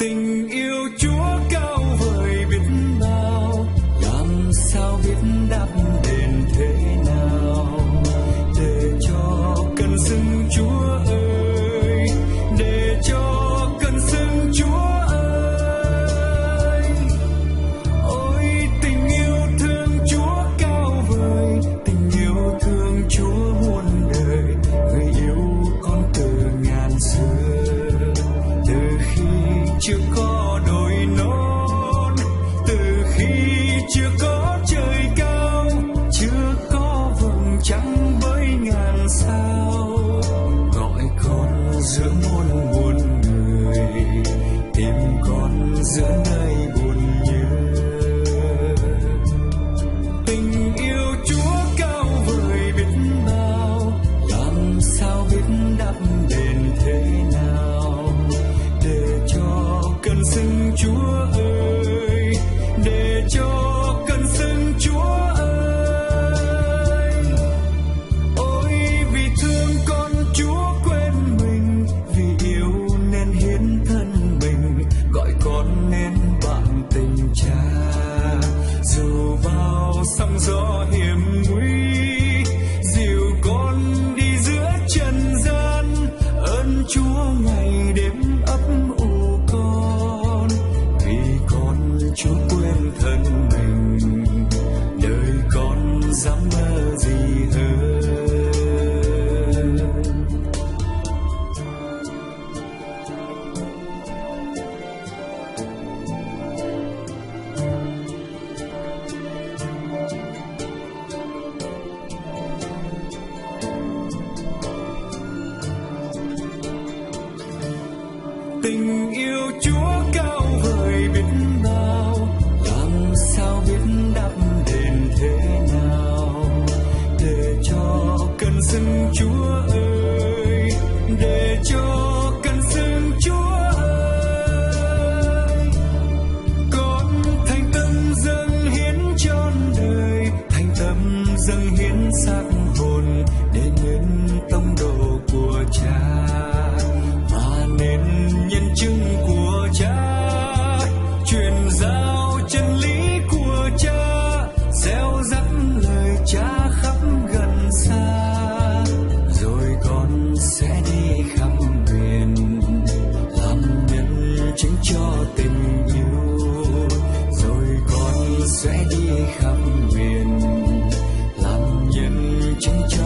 Tình yêu Chúa cao vời biết bao, làm sao biết đáp đền thế nào, để cho cần xưng Chúa ơi, để cho cần xưng Chúa ơi. Ôi tình yêu thương Chúa cao vời, tình yêu thương Chúa muôn đời, người yêu con từ ngàn xưa, từ khi chưa có đồi non, từ khi chưa có trời cao, chưa có vầng trăng với ngàn sao, gọi con giữa muôn người, tìm con giữa nơi buồn nhớ. Tình yêu Chúa cao vời biết bao, làm sao biết đáp đền thế nào, để cho cần xưng Chúa ơi, để cho cần xưng Chúa ơi. Ôi vì thương con Chúa quên mình, vì yêu nên hiến thân mình, gọi con nên bạn tình cha. Dù bao sóng gió hiểm nguy, dìu con đi giữa trần gian, ơn Chúa ngày đêm ấp ủ con, vì con Chúa quên thân mình, đời con dám mơ gì hơn. Tình yêu Chúa cao vời biết bao, làm sao biết đáp đền thế nào, để cho cần xưng Chúa ơi, để cho cần xưng Chúa ơi. Con thành tâm dâng hiến trọn đời, thành tâm dâng hiến xác hồn, để nên tông đồ của Cha, và nên nhân chứng của Cha, truyền giao chân lý của Cha, gieo rắc lời Cha khắp gần xa, rồi con sẽ đi khắp miền, làm nhân chứng cho tình yêu, rồi con sẽ đi khắp miền, làm nhân chứng cho